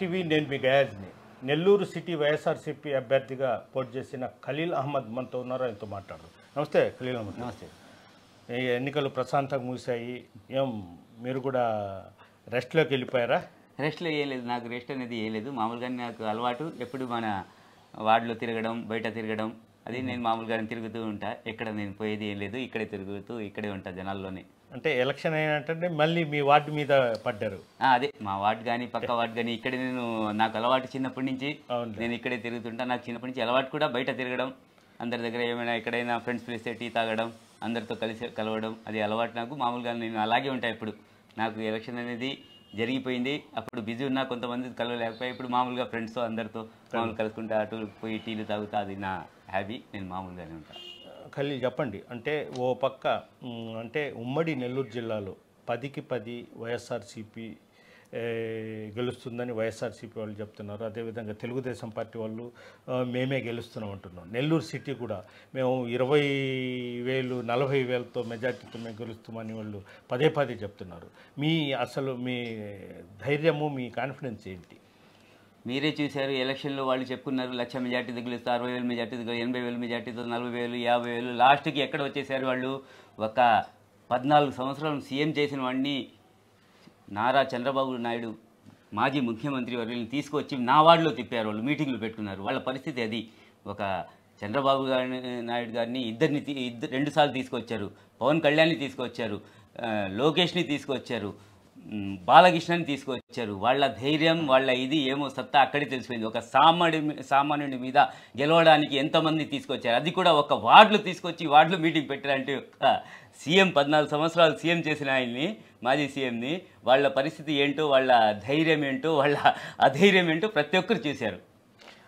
TV నేను మీ గయాజ్ని. Nellore city YSRCP అభ్యర్థిగా పోటీ చేసిన ఖలీల్ అహ్మద్ మనతో ఉన్నారు, ఆయనతో మాట్లాడరు. నమస్తే ఖలీల్ అహ్మద్. నమస్తే. ఈ ఎన్నికలు ప్రశాంతంగా ముగిశాయి, ఏం మీరు కూడా రెస్ట్లోకి వెళ్ళిపోయారా? రెస్ట్లో ఏం లేదు, నాకు రెస్ట్ అనేది ఏం లేదు. మామూలుగానే నాకు అలవాటు ఎప్పుడు మన వార్డులో తిరగడం, బయట తిరగడం, అది నేను మామూలుగానే తిరుగుతూ ఉంటా. ఎక్కడ నేను పోయేది ఏం లేదు, ఇక్కడే తిరుగుతూ ఇక్కడే ఉంటా జనాల్లోనే. అంటే ఎలక్షన్ అయినట్టే మళ్ళీ మీ వార్డు మీద పడ్డారు. అదే మా వార్డు కానీ పక్క వార్డు కానీ ఇక్కడే నాకు అలవాటు చిన్నప్పటి నుంచి. నేను ఇక్కడే తిరుగుతుంటా. నాకు చిన్నప్పటి నుంచి అలవాటు కూడా బయట తిరగడం, అందరి దగ్గర ఏమైనా ఎక్కడైనా ఫ్రెండ్స్ పిలిస్తే టీ తాగడం, అందరితో కలవడం, అది అలవాటు నాకు. మామూలుగా నేను అలాగే ఉంటా. ఇప్పుడు నాకు ఎలక్షన్ అనేది జరిగిపోయింది, అప్పుడు బిజీ ఉన్నా, కొంతమంది కలవలేకపోయి, ఇప్పుడు మామూలుగా ఫ్రెండ్స్తో అందరితో మామూలు కలుసుకుంటా, అటు పోయి టీలు తాగుతా, అది నా హ్యాబీ. నేను మామూలుగానే ఉంటాను. ఖలీల్ చెప్పండి, అంటే ఓ పక్క అంటే ఉమ్మడి నెల్లూరు జిల్లాలో 10కి 10 వైఎస్ఆర్సీపీ గెలుస్తుందని వైఎస్ఆర్సీపీ వాళ్ళు చెప్తున్నారు. అదేవిధంగా తెలుగుదేశం పార్టీ వాళ్ళు మేమే గెలుస్తున్నాం అంటున్నాం. నెల్లూరు సిటీ కూడా మేము 20,000 40,000తో మెజార్టీతో మేము గెలుస్తామని వాళ్ళు పదే పదే చెప్తున్నారు. అసలు మీ ధైర్యము, మీ కాన్ఫిడెన్స్ ఏంటి? మీరే చూశారు, ఎలక్షన్లో వాళ్ళు చెప్పుకున్నారు 1,00,000 మెజార్టీతో గెలుస్తారు, 60,000 మెజార్టీతో, 80,000 మెజార్టీతో, 40,000, 50,000. లాస్ట్కి ఎక్కడ వచ్చేసారు వాళ్ళు? ఒక 14 సంవత్సరాలు సీఎం చేసిన వాడిని నారా చంద్రబాబు నాయుడు మాజీ ముఖ్యమంత్రి వర్యుల్ని తీసుకొచ్చి నా వార్డులో తిప్పారు. వాళ్ళు మీటింగ్లు పెట్టుకున్నారు. వాళ్ళ పరిస్థితి అది. ఒక చంద్రబాబు నాయుడు గారిని రెండు సార్లు తీసుకొచ్చారు, పవన్ కళ్యాణ్ని తీసుకొచ్చారు, లోకేష్ని తీసుకొచ్చారు, బాలకృష్ణని తీసుకొచ్చారు. వాళ్ళ ధైర్యం, వాళ్ళ ఇది ఏమో సత్తా అక్కడే తెలిసిపోయింది. ఒక సామాన్యుడి మీద గెలవడానికి ఎంతమంది తీసుకొచ్చారు, అది కూడా ఒక వార్డులో తీసుకొచ్చి వార్డులో మీటింగ్ పెట్టారంటే ఒక సీఎం 14 సంవత్సరాలు సీఎం చేసిన ఆయన్ని, మాజీ సీఎంని, వాళ్ళ పరిస్థితి ఏంటో, వాళ్ళ ధైర్యం ఏంటో, వాళ్ళ అధైర్యం ఏంటో ప్రతి ఒక్కరు చూశారు.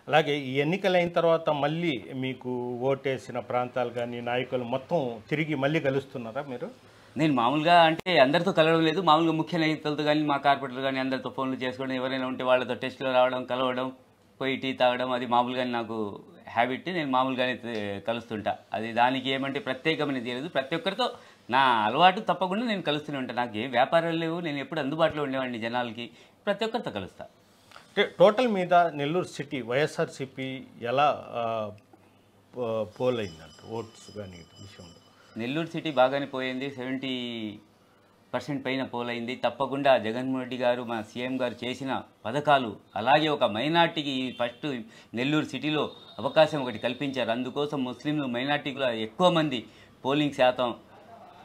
అలాగే ఈ ఎన్నికలైన తర్వాత మళ్ళీ మీకు ఓటేసిన ప్రాంతాలు కానీ నాయకులు మొత్తం తిరిగి మళ్ళీ కలుస్తున్నారా మీరు? నేను మామూలుగా అంటే అందరితో కలవడం లేదు, మామూలుగా ముఖ్య నాయకులతో కానీ మా కార్పొరేటర్లు కానీ అందరితో ఫోన్లు చేసుకోవడం, ఎవరైనా ఉంటే వాళ్ళతో టెస్ట్లో రావడం, కలవడం, పోయి టీ తాగడం, అది మామూలుగానే నాకు హ్యాబిట్. నేను మామూలుగానే కలుస్తుంటా. అది దానికి ఏమంటే ప్రత్యేకమైనది లేదు. ప్రతి ఒక్కరితో నా అలవాటు, తప్పకుండా నేను కలుస్తూనే ఉంటాను. నాకు ఏ వ్యాపారాలు లేవు, నేను ఎప్పుడు అందుబాటులో ఉండేవాడిని జనాలకి. ప్రతి ఒక్కరితో కలుస్తా. అంటే టోటల్ మీద నెల్లూరు సిటీ వైఎస్ఆర్సీపీ ఎలా పోల్ అయిందంట ఓట్స్ కానీ విషయంలో? నెల్లూరు సిటీ బాగానే పోయింది. 70% పైన పోలైంది. తప్పకుండా జగన్మోహన్ రెడ్డి గారు, మా సీఎం గారు చేసిన పథకాలు, అలాగే ఒక మైనార్టీకి ఫస్ట్ నెల్లూరు సిటీలో అవకాశం ఒకటి కల్పించారు. అందుకోసం ముస్లింలు, మైనార్టీలో ఎక్కువ మంది పోలింగ్ శాతం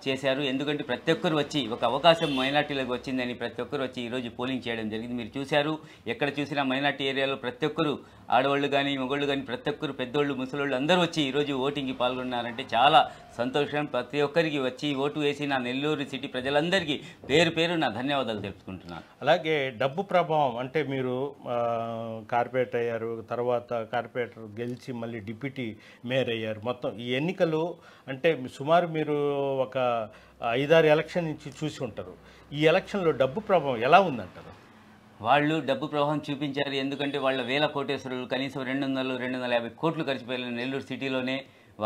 చేశారు. ఎందుకంటే ప్రతి ఒక్కరు వచ్చి, ఒక అవకాశం మైనార్టీలకు వచ్చిందని ప్రతి ఒక్కరు వచ్చి ఈరోజు పోలింగ్ చేయడం జరిగింది. మీరు చూశారు, ఎక్కడ చూసినా మైనార్టీ ఏరియాలో ప్రతి ఒక్కరు, ఆడవాళ్ళు కానీ మగవాళ్ళు కానీ, ప్రతి ఒక్కరు, పెద్దోళ్ళు ముసలోళ్ళు అందరూ వచ్చి ఈరోజు ఓటింగ్కి పాల్గొన్నారంటే చాలా సంతోషం. ప్రతి ఒక్కరికి వచ్చి ఓటు వేసిన నెల్లూరు సిటీ ప్రజలందరికీ పేరు పేరు నా ధన్యవాదాలు తెలుపుకుంటున్నాను. అలాగే డబ్బు ప్రభావం, అంటే మీరు కార్పొరేటర్ అయ్యారు, తర్వాత కార్పొరేటర్ గెలిచి మళ్ళీ డిప్యూటీ మేయర్ అయ్యారు. మొత్తం ఈ ఎన్నికలు అంటే సుమారు మీరు ఒక 5-6 ఎలక్షన్ నుంచి చూసి ఉంటారు. ఈ ఎలక్షన్లో డబ్బు ప్రభావం ఎలా ఉందంటారు? వాళ్ళు డబ్బు ప్రవాహం చూపించారు. ఎందుకంటే వాళ్ళ వేల కోటేశ్వరులు కనీసం 200-250 కోట్లు ఖర్చు పెట్టారు నెల్లూరు సిటీలోనే.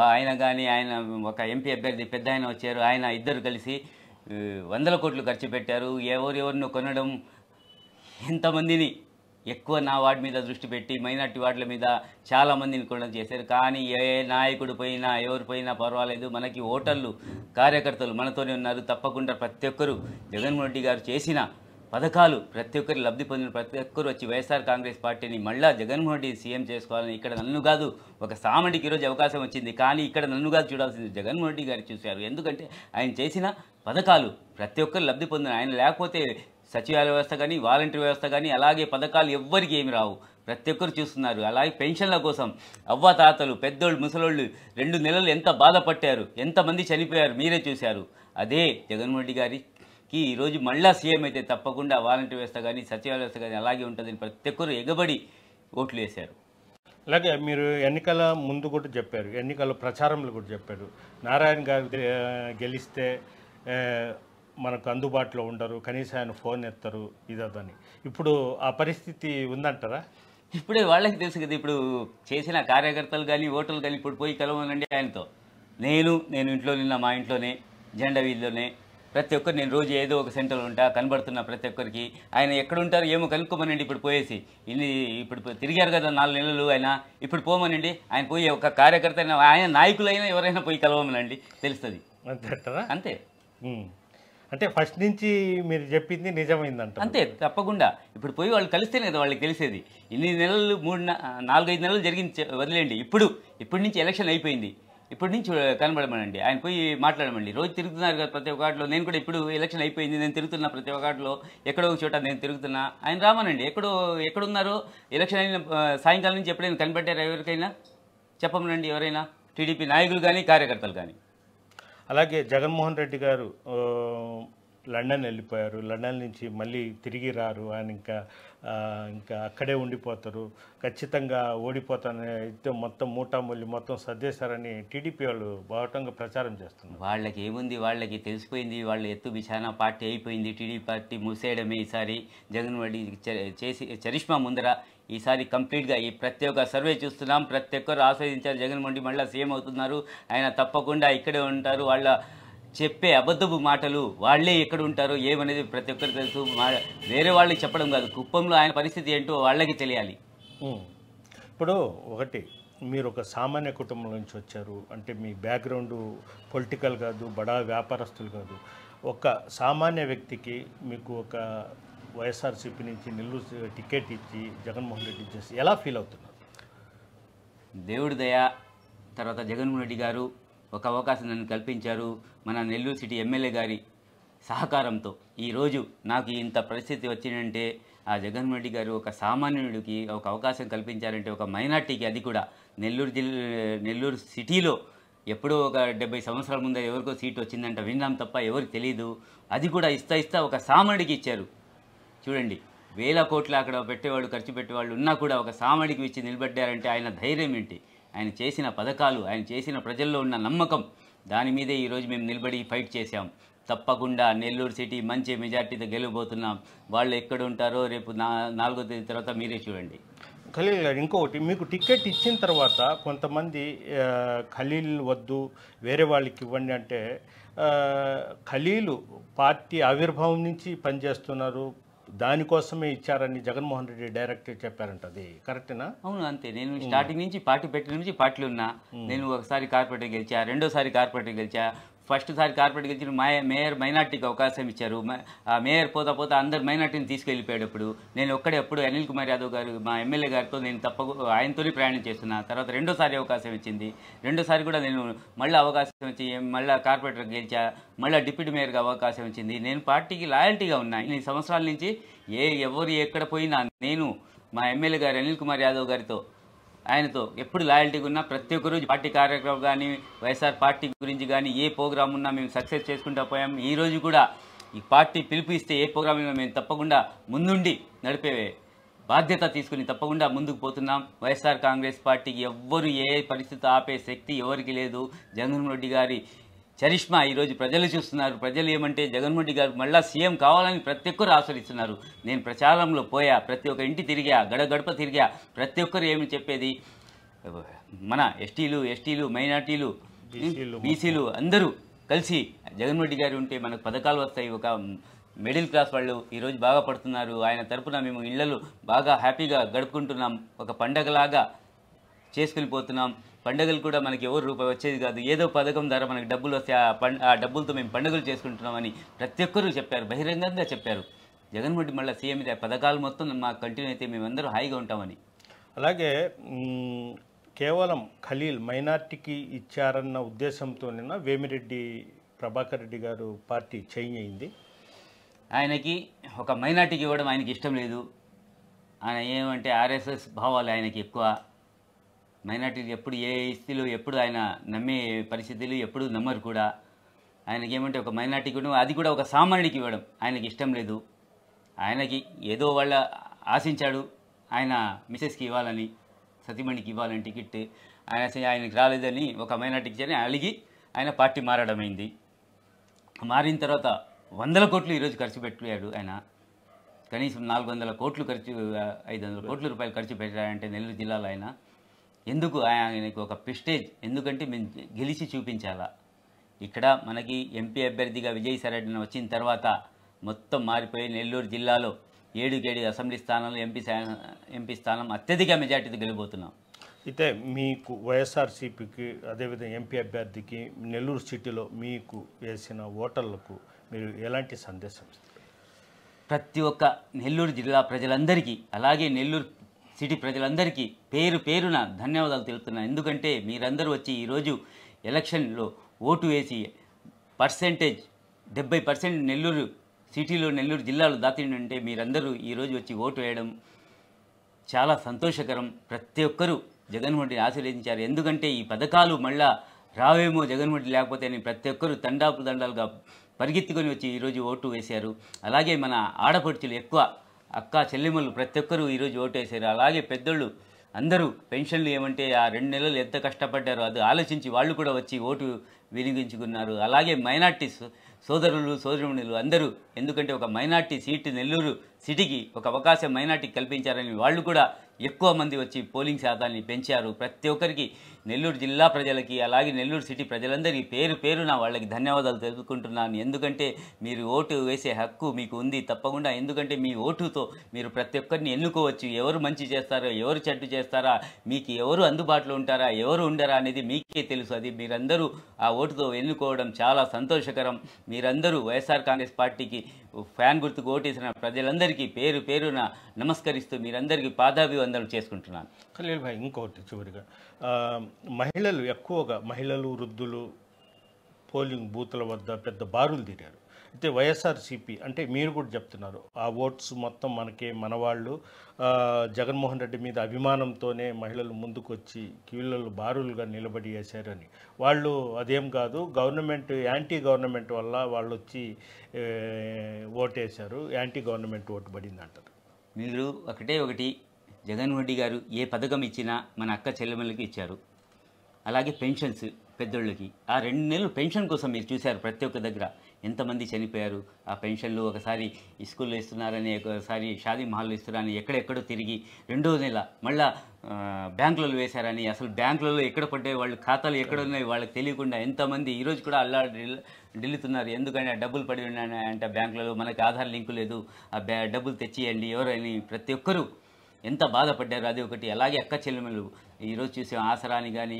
ఆయన కానీ, ఆయన ఒక ఎంపీ అభ్యర్థి పెద్ద ఆయన వచ్చారు, ఆయన ఇద్దరు కలిసి 100 కోట్లు ఖర్చు పెట్టారు. ఎవరెవరినో కొనడం, ఎంతమందిని ఎక్కువ నా వార్డు మీద దృష్టి పెట్టి మైనార్టీ వార్డుల మీద చాలామందిని కొనడం చేశారు. కానీ ఏ నాయకుడు పోయినా, ఎవరు పోయినా పర్వాలేదు, మనకి ఓటర్లు, కార్యకర్తలు మనతోనే ఉన్నారు. తప్పకుండా ప్రతి ఒక్కరు జగన్మోహన్ రెడ్డి గారు చేసిన పథకాలు, ప్రతి ఒక్కరు లబ్ధి పొందిన ప్రతి ఒక్కరు వచ్చి వైఎస్ఆర్ కాంగ్రెస్ పార్టీని మళ్ళా జగన్మోహన్ రెడ్డి సీఎం చేసుకోవాలని, ఇక్కడ నన్ను కాదు, ఒక సామాన్యుడికి ఈరోజు అవకాశం వచ్చింది, కానీ ఇక్కడ నన్ను కాదు చూడాల్సింది, జగన్మోహన్ రెడ్డి గారు చూశారు. ఎందుకంటే ఆయన చేసిన పథకాలు ప్రతి ఒక్కరు లబ్ధి పొందిన. ఆయన లేకపోతే సచివాలయ వ్యవస్థ కానీ, వాలంటీర్ వ్యవస్థ కానీ, అలాగే పథకాలు ఎవ్వరికి ఏమి రావు. ప్రతి ఒక్కరు చూస్తున్నారు. అలాగే పెన్షన్ల కోసం అవ్వాతాతలు, పెద్దోళ్ళు, ముసలోళ్ళు 2 నెలలు ఎంత బాధపడ్డారు, ఎంతమంది చనిపోయారు, మీరే చూశారు. అదే జగన్మోహన్ రెడ్డి గారికి ఈరోజు మళ్ళా సీఎం అయితే తప్పకుండా వాలంటీర్ వ్యవస్థ కానీ, సచివాలయ వ్యవస్థ కానీ అలాగే ఉంటుందని ప్రతి ఒక్కరు ఎగబడి ఓట్లు వేశారు. అలాగే మీరు ఎన్నికల ముందు కూడా చెప్పారు, ఎన్నికల ప్రచారంలో కూడా చెప్పారు, నారాయణ గారు గెలిస్తే మనకు అందుబాటులో ఉండరు, కనీసం ఆయన ఫోన్ ఎత్తరు, ఇదని. ఇప్పుడు ఆ పరిస్థితి ఉందంటారా? ఇప్పుడే వాళ్ళకి తెలుసు కదా, ఇప్పుడు చేసిన కార్యకర్తలు కానీ, ఓటర్లు కానీ ఇప్పుడు పోయి కలవాలండి ఆయనతో. నేను ఇంట్లో నిన్న మా ఇంట్లోనే, జెండా వీధిలోనే ప్రతి ఒక్కరు నేను రోజు ఏదో ఒక సెంటర్లో ఉంటా, కనబడుతున్నా ప్రతి ఒక్కరికి. ఆయన ఎక్కడ ఉంటారు ఏమో కనుక్కోమనండి ఇప్పుడు పోయేసి. ఇప్పుడు తిరిగారు కదా 4 నెలలు ఆయన, ఇప్పుడు పోమనండి. ఆయన పోయి ఒక కార్యకర్త అయినా, ఆయన నాయకులైనా ఎవరైనా పోయి కలవమనండి, తెలుస్తుంది. అంతేంటారా? అంతే. అంటే ఫస్ట్ నుంచి మీరు చెప్పింది నిజమైందంట. అంతే, తప్పకుండా. ఇప్పుడు పోయి వాళ్ళు కలిస్తేనే కదా వాళ్ళకి తెలిసేది. ఇన్ని నెలలు 4-5 నెలలు జరిగింది వదిలేండి. ఇప్పటి నుంచి ఎలక్షన్ అయిపోయింది, ఇప్పటి నుంచి కనబడమనండి. ఆయన పోయి మాట్లాడమండి. రోజు తిరుగుతున్నారు కదా ప్రతి ఒక్క వాటిలో. నేను కూడా ఇప్పుడు ఎలక్షన్ అయిపోయింది, నేను తిరుగుతున్నా ప్రతి ఒక్క వాటిలో, ఎక్కడో ఒక చోట నేను తిరుగుతున్నా. ఆయన రామనండి. ఎక్కడున్నారో ఎలక్షన్ అయిన సాయంకాలం నుంచి ఎప్పుడైనా కనిపెట్టారా ఎవరికైనా? చెప్పమనండి ఎవరైనా, టీడీపీ నాయకులు కానీ కార్యకర్తలు కానీ. అలాగే జగన్మోహన్ రెడ్డి గారు లండన్ వెళ్ళిపోయారు. లండన్ నుంచి మళ్ళీ తిరిగి రారు. ఆయన ఇంకా అక్కడే ఉండిపోతారు. ఖచ్చితంగా ఓడిపోతానని మొత్తం మూటామూలి మొత్తం సర్దేశారని టీడీపీ వాళ్ళు బాహటంగా ప్రచారం చేస్తున్నారు. వాళ్ళకి ఏముంది, వాళ్ళకి తెలిసిపోయింది. వాళ్ళ ఎత్తు బిచానా పార్టీ అయిపోయింది. టీడీపీ పార్టీ మూసేయడమే ఈసారి. జగన్మోహన్ రెడ్డి చేసి చరిష్మా ముందర ఈసారి కంప్లీట్గా ఈ ప్రతి ఒక్క సర్వే చూస్తున్నాం. ప్రతి ఒక్కరు ఆస్వాదించారు. జగన్మోహన్ రెడ్డి మళ్ళీ సీఎం అవుతున్నారు. ఆయన తప్పకుండా ఇక్కడే ఉంటారు. వాళ్ళ చెప్పే అబద్ధపు మాటలు, వాళ్ళే ఎక్కడ ఉంటారో ఏమనేది ప్రతి ఒక్కరికి తెలుసు. వేరే వాళ్ళకి చెప్పడం కాదు, కుప్పంలో ఆయన పరిస్థితి ఏంటో వాళ్ళకి తెలియాలి. ఇప్పుడు ఒకటి, మీరు ఒక సామాన్య కుటుంబం నుంచి వచ్చారు అంటే మీ బ్యాక్గ్రౌండ్ పొలిటికల్ కాదు, బడా వ్యాపారస్తులు కాదు. ఒక సామాన్య వ్యక్తికి మీకు ఒక వైఎస్ఆర్సీపీ నుంచి నెల్లూరు టికెట్ ఇచ్చి జగన్మోహన్ రెడ్డి చేసి ఎలా ఫీల్ అవుతున్నారు? దేవుడి దయ, తర్వాత జగన్మోహన్ రెడ్డి గారు ఒక అవకాశం నన్ను కల్పించారు. మన నెల్లూరు సిటీ ఎమ్మెల్యే గారి సహకారంతో ఈరోజు నాకు ఇంత పరిస్థితి వచ్చిందంటే జగన్మోహన్ రెడ్డి గారు ఒక సామాన్యుడికి ఒక అవకాశం కల్పించారంటే, ఒక మైనార్టీకి, అది కూడా నెల్లూరు సిటీలో ఎప్పుడో ఒక 70 సంవత్సరాల ముందే ఎవరికో సీట్ వచ్చిందంట విన్నాం తప్ప ఎవరికి తెలియదు. అది కూడా ఇస్తా ఒక సామాన్యుడికి ఇచ్చారు. చూడండి, వేల కోట్ల అక్కడ పెట్టేవాళ్ళు, ఖర్చు పెట్టేవాళ్ళు ఉన్నా కూడా ఒక సామాన్యుడికి ఇచ్చి నిలబడ్డారంటే ఆయన ధైర్యం ఏంటి, ఆయన చేసిన పథకాలు, ఆయన చేసిన ప్రజల్లో ఉన్న నమ్మకం, దాని మీదే ఈరోజు మేము నిలబడి ఫైట్ చేశాం. తప్పకుండా నెల్లూరు సిటీ మంచి మెజార్టీతో గెలవబోతున్నాం. వాళ్ళు ఎక్కడ ఉంటారో రేపు 4వ తేదీ తర్వాత మీరే చూడండి. ఖలీల్ గారు, ఇంకొకటి, మీకు టికెట్ ఇచ్చిన తర్వాత కొంతమంది ఖలీల్ వద్దు వేరే వాళ్ళకి ఇవ్వండి అంటే, ఖలీలు పార్టీ ఆవిర్భావం నుంచి పనిచేస్తున్నారు, దానికోసమే ఇచ్చారని జగన్మోహన్ రెడ్డి డైరెక్ట్ చెప్పారంట. అది కరెక్టేనా? అవును, అంతే. నేను స్టార్టింగ్ నుంచి పార్టీ పెట్టిన నుంచి పార్టీలో ఉన్నా. నేను ఒకసారి కార్పొరేటర్ గెలిచా, రెండోసారి కార్పొరేటర్ గెలిచా. ఫస్ట్ సారి కార్పొరేట్ గెలిచిన మేయర్ మైనార్టీకి అవకాశం ఇచ్చారు. ఆ మేయర్ పోతా అందరు మైనార్టీని తీసుకెళ్ళిపోయేటప్పుడు నేను ఒక్కడే అప్పుడు అనిల్ కుమార్ యాదవ్ గారు మా ఎమ్మెల్యే గారితో నేను ఆయనతోనే ప్రయాణం చేస్తున్నా. తర్వాత రెండోసారి అవకాశం ఇచ్చింది. రెండోసారి కూడా నేను మళ్ళీ అవకాశం ఇచ్చి మళ్ళీ కార్పొరేటర్ గెలిచా. మళ్ళీ డిప్యూటీ మేయర్గా అవకాశం ఇచ్చింది. నేను పార్టీకి లాయల్టీగా ఉన్నా. ఇన్ని సంవత్సరాల నుంచి ఎవరు ఎక్కడ పోయినా నేను మా ఎమ్మెల్యే గారు అనిల్ కుమార్ యాదవ్ గారితో, ఆయనతో ఎప్పుడు లాయల్టీగా ఉన్నా. ప్రతి ఒక్క రోజు పార్టీ కార్యక్రమం కానీ, వైఎస్ఆర్ పార్టీ గురించి కానీ ఏ ప్రోగ్రామ్ ఉన్నా మేము సక్సెస్ చేసుకుంటూ పోయాం. ఈరోజు కూడా ఈ పార్టీ పిలుపు ఇస్తే ఏ ప్రోగ్రామ్ అయినా మేము తప్పకుండా ముందుండి నడిపే బాధ్యత తీసుకుని తప్పకుండా ముందుకు పోతున్నాం. వైఎస్ఆర్ కాంగ్రెస్ పార్టీకి ఎవ్వరు ఏ పరిస్థితి ఆపే శక్తి ఎవరికి లేదు. జగన్మోహన్ రెడ్డి గారి చరిష్మా ఈరోజు ప్రజలు చూస్తున్నారు. ప్రజలు ఏమంటే జగన్మోహన్ రెడ్డి గారు మళ్ళీ సీఎం కావాలని ప్రతి ఒక్కరు ఆశ్రయిస్తున్నారు. నేను ప్రచారంలో పోయా, ప్రతి ఒక్క ఇంటి తిరిగా, గడప తిరిగా. ప్రతి ఒక్కరు ఏమి చెప్పేది, మన ఎస్టీలు మైనార్టీలు బీసీలు అందరూ కలిసి జగన్మోహన్ రెడ్డి గారు ఉంటే మనకు పథకాలు వస్తాయి, ఒక మిడిల్ క్లాస్ వాళ్ళు ఈరోజు బాగా పడుతున్నారు. ఆయన తరపున మేము ఇళ్లలో బాగా హ్యాపీగా గడుపుకుంటున్నాం. ఒక పండగలాగా చేసుకుని పోతున్నాం. పండుగలు కూడా మనకి ఎవరు రూపాయి వచ్చేది కాదు, ఏదో పథకం ద్వారా మనకి డబ్బులు వస్తే ఆ డబ్బులతో మేము పండుగలు చేసుకుంటున్నామని ప్రతి ఒక్కరూ చెప్పారు, బహిరంగంగా చెప్పారు. జగన్మోహన్ రెడ్డి మళ్ళీ సీఎం అయితే పథకాలు మొత్తం మాకు కంటిన్యూ అయితే మేమందరూ హాయిగా ఉంటామని. అలాగే కేవలం ఖలీల్ మైనార్టీకి ఇచ్చారన్న ఉద్దేశంతోనే వేమిరెడ్డి ప్రభాకర్ రెడ్డి గారు పార్టీ చేంజ్ అయింది. ఆయనకి ఒక మైనార్టీకి ఇవ్వడం ఆయనకి ఇష్టం లేదు. ఆయన ఏమంటే ఆర్ఎస్ఎస్ భావాలు ఆయనకి ఎక్కువ. మైనార్టీలు ఎప్పుడు ఏ స్థితిలో ఎప్పుడు ఆయన నమ్మే పరిస్థితులు ఎప్పుడు నమ్మరు కూడా. ఆయనకి ఏమంటే ఒక మైనార్టీకి ఇవ్వడం, అది కూడా ఒక సామాన్యుడికి ఇవ్వడం ఆయనకి ఇష్టం లేదు. ఆయనకి ఏదో వాళ్ళ ఆశించాడు ఆయన మిసెస్కి ఇవ్వాలని, సతీమణికి ఇవ్వాలని టికెట్. ఆయనకి రాలేదని ఒక మైనార్టీకి ఇచ్చారని అలిగి ఆయన పార్టీ మారడమైంది. మారిన తర్వాత 100 కోట్లు ఈరోజు ఖర్చు పెట్టాడు ఆయన. కనీసం 400 కోట్లు 500 కోట్ల రూపాయలు ఖర్చు పెట్టాడంటే నెల్లూరు జిల్లాలో ఆయన. ఎందుకు? ఆయనకు ఒక ప్రెస్టేజ్. ఎందుకంటే మేము గెలిచి చూపించాలా. ఇక్కడ మనకి ఎంపీ అభ్యర్థిగా విజయసాయిరెడ్డి వచ్చిన తర్వాత మొత్తం మారిపోయి నెల్లూరు జిల్లాలో 7 అసెంబ్లీ స్థానాలు ఎంపీ స్థానం అత్యధిక మెజార్టీతో గెలబోతున్నాం. అయితే మీకు వైఎస్ఆర్సీపీకి అదేవిధంగా ఎంపీ అభ్యర్థికి నెల్లూరు సిటీలో మీకు వేసిన ఓటర్లకు మీరు ఎలాంటి సందేశం ఇస్తారు? ప్రతి ఒక్క నెల్లూరు జిల్లా ప్రజలందరికీ అలాగే నెల్లూరు సిటీ ప్రజలందరికీ పేరు పేరున ధన్యవాదాలు తెలుపుతున్నాను. ఎందుకంటే మీరందరూ వచ్చి ఈరోజు ఎలక్షన్లో ఓటు వేసి పర్సెంటేజ్ 70% నెల్లూరు సిటీలో నెల్లూరు జిల్లాలో దాటిందంటే మీరందరూ ఈరోజు వచ్చి ఓటు వేయడం చాలా సంతోషకరం. ప్రతి ఒక్కరూ జగన్మోహన్ రెడ్డిని ఆశీర్వదించారు. ఎందుకంటే ఈ పథకాలు మళ్ళా రావేమో జగన్మోహన్ రెడ్డి లేకపోతే అని ప్రతి ఒక్కరూ దండాలుగా పరిగెత్తుకొని వచ్చి ఈరోజు ఓటు వేశారు. అలాగే మన ఆడపడుచులు ఎక్కువ అక్క చెల్లెమ్మలు ప్రతి ఒక్కరూ ఈరోజు ఓటు వేశారు. అలాగే పెద్దోళ్ళు అందరూ పెన్షన్లు ఏమంటే ఆ 2 నెలలు ఎంత కష్టపడ్డారో అది ఆలోచించి వాళ్ళు కూడా వచ్చి ఓటు వినియోగించుకున్నారు. అలాగే మైనార్టీస్ సోదరులు సోదరుమణులు అందరూ, ఎందుకంటే ఒక మైనార్టీ సీటు నెల్లూరు సిటీకి ఒక అవకాశం మైనార్టీకి కల్పించారని వాళ్ళు కూడా ఎక్కువ మంది వచ్చి పోలింగ్ శాతాన్ని పెంచారు. ప్రతి ఒక్కరికి నెల్లూరు జిల్లా ప్రజలకి అలాగే నెల్లూరు సిటీ ప్రజలందరికీ పేరు పేరున వాళ్ళకి ధన్యవాదాలు తెలుపుకుంటున్నాను. ఎందుకంటే మీరు ఓటు వేసే హక్కు మీకు ఉంది తప్పకుండా. ఎందుకంటే మీ ఓటుతో మీరు ప్రతి ఒక్కరిని ఎన్నుకోవచ్చు. ఎవరు మంచి చేస్తారో ఎవరు చెడ్డు చేస్తారా, మీకు ఎవరు అందుబాటులో ఉంటారా ఎవరు ఉండరా అనేది మీకే తెలుసు. అది మీరందరూ ఆ ఓటుతో ఎన్నుకోవడం చాలా సంతోషకరం. మీరందరూ వైఎస్ఆర్ కాంగ్రెస్ పార్టీకి ఫ్యాన్ గుర్తుకు ఓటేసిన ప్రజలందరికీ పేరు పేరున నమస్కరిస్తూ మీరందరికీ పాదాభివందనలు చేసుకుంటున్నాను. ఖలీల్ భాయ్, ఇంకొకటి చివరిగా మహిళలు ఎక్కువగా వృద్ధులు పోలింగ్ బూత్ల వద్ద పెద్ద బారులు తీరారు. అయితే వైఎస్ఆర్సీపీ అంటే మీరు కూడా చెప్తున్నారు ఆ ఓట్స్ మొత్తం మనవాళ్ళు జగన్మోహన్ రెడ్డి మీద అభిమానంతోనే మహిళలు ముందుకొచ్చి క్యూలలో బారులుగా నిలబడి వేశారని. వాళ్ళు అదేం కాదు, గవర్నమెంట్ యాంటీ గవర్నమెంట్ వల్ల వాళ్ళు వచ్చి ఓటేశారు, యాంటీ గవర్నమెంట్ ఓటు పడింది అంటారు. మీరు ఒకటి జగన్మోహన్ రెడ్డి గారు ఏ పథకం ఇచ్చినా మన అక్క చెల్లెమ్మలకి ఇచ్చారు. అలాగే పెన్షన్స్ పెద్దోళ్ళకి ఆ 2 నెలలు పెన్షన్ కోసం మీరు చూశారు. ప్రతి ఒక్క దగ్గర ఎంతమంది చనిపోయారు. ఆ పెన్షన్లు ఒకసారి స్కూల్లో ఇస్తున్నారని, ఒకసారి షాదీ మహల్లో ఇస్తున్నారని ఎక్కడెక్కడో తిరిగి 2వ నెల మళ్ళా బ్యాంకులలో వేశారని, అసలు బ్యాంకులలో ఎక్కడ పడ్డాయి వాళ్ళ ఖాతాలు ఎక్కడ ఉన్నాయి వాళ్ళకి తెలియకుండా ఎంతమంది ఈరోజు కూడా ఢిల్లుతున్నారు. ఎందుకంటే డబ్బులు పడి ఉన్నాయంటే బ్యాంకులలో మనకి ఆధార్ లింకు లేదు, ఆ డబ్బులు తెచ్చియండి ఎవరని ప్రతి ఒక్కరూ ఎంత బాధపడ్డారు. అది ఒకటి. అలాగే అక్క చెల్లెమ్మలు ఈరోజు చూసే ఆసరాని కానీ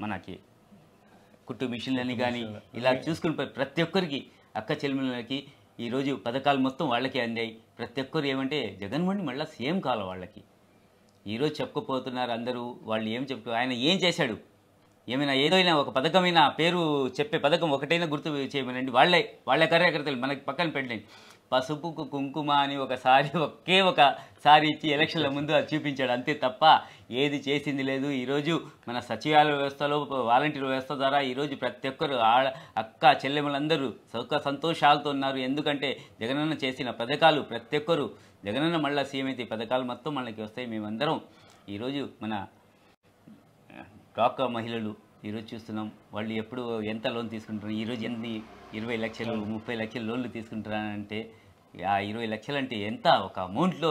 మనకి కుట్టు మిషన్లని కానీ ఇలా చూసుకుని ప్రతి ఒక్కరికి అక్క చెల్లెమ్మలకి ఈరోజు పథకాలు మొత్తం వాళ్ళకే అందాయి. ప్రతి ఒక్కరు ఏమంటే జగన్మోహన్ మళ్ళీ సీఎం కావాలి వాళ్ళకి ఈరోజు చెప్పుకోపోతున్నారు అందరూ. వాళ్ళు ఏం ఆయన ఏం చేశాడు, ఏమైనా ఏదైనా ఒక పథకమైన పేరు చెప్పే పథకం ఒకటైనా గుర్తు చేయమనండి. వాళ్ళే కార్యకర్తలు మనకి పక్కన పెట్టండి. పసుపుకు కుంకుమ అని ఒకసారి ఇచ్చి ఎలక్షన్ల ముందు అది చూపించాడు అంతే తప్ప ఏది చేసింది లేదు. ఈరోజు మన సచివాలయ వ్యవస్థలో వాలంటీర్ వ్యవస్థ ద్వారా ఈరోజు ప్రతి ఒక్కరు అక్క చెల్లెమ్మలందరూ సుఖ సంతోషాలతో ఉన్నారు. ఎందుకంటే జగనన్న చేసిన పథకాలు ప్రతి ఒక్కరు జగనన్న మళ్ళీ సీఎం అయితే పథకాలు మొత్తం మనకి వస్తాయి. మేమందరం ఈరోజు మన డ్వాక్రా మహిళలు ఈరోజు చూస్తున్నాం వాళ్ళు ఎప్పుడు ఎంత లోన్ తీసుకుంటున్నారు. ఈరోజు 20 లక్షలు 30 లక్షలు లోన్లు తీసుకుంటున్నారంటే ఆ 20 లక్షలు అంటే ఎంత ఒక అమౌంట్లో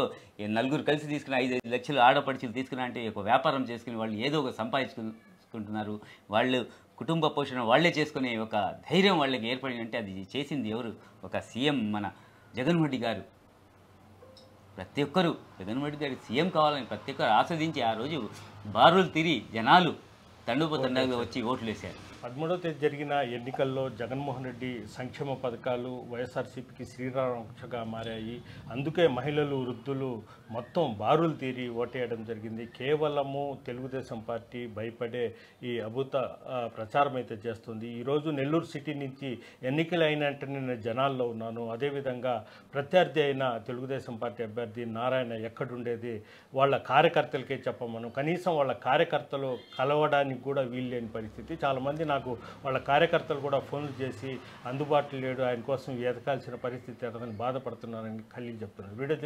నలుగురు కలిసి తీసుకున్న 5 లక్షలు ఆడపడుచులు తీసుకున్నా అంటే ఒక వ్యాపారం చేసుకుని వాళ్ళు ఏదో ఒక సంపాదించుకుంటున్నారు. వాళ్ళు కుటుంబ పోషణ వాళ్లే చేసుకునే ఒక ధైర్యం వాళ్ళకి ఏర్పడిందంటే అది చేసింది ఎవరు? ఒక సీఎం మన జగన్మోహన్ రెడ్డి గారు. ప్రతి ఒక్కరూ జగన్మోహన్ రెడ్డి గారి సీఎం కావాలని ప్రతి ఒక్కరు ఆస్వాదించి ఆ రోజు బారులు తిరిగి జనాలు తండోపతండాలుగా వచ్చి ఓట్లు వేశారు. 13వ తేదీ జరిగిన ఎన్నికల్లో జగన్మోహన్ రెడ్డి సంక్షేమ పథకాలు వైఎస్ఆర్సీపీకి శ్రీరామరక్షగా మారాయి. అందుకే మహిళలు వృద్ధులు మొత్తం బారులు తీరి ఓటేయడం జరిగింది. కేవలము తెలుగుదేశం పార్టీ భయపడే ఈ అభూత ప్రచారం అయితే చేస్తుంది. ఈరోజు నెల్లూరు సిటీ నుంచి ఎన్నికలు అయినట్టు నేను జనాల్లో ఉన్నాను. అదేవిధంగా ప్రత్యర్థి అయిన తెలుగుదేశం పార్టీ అభ్యర్థి నారాయణ ఎక్కడుండేది వాళ్ళ కార్యకర్తలకే చెప్పమను. కనీసం వాళ్ళ కార్యకర్తలు కలవడానికి కూడా వీల్లేని పరిస్థితి. చాలామంది నాకు వాళ్ళ కార్యకర్తలు కూడా ఫోన్లు చేసి అందుబాటులో లేడు, ఆయన కోసం ఎదకాల్సిన పరిస్థితి ఎదగని బాధపడుతున్నారని ఖలీల్ చెప్తున్నారు. వీడియో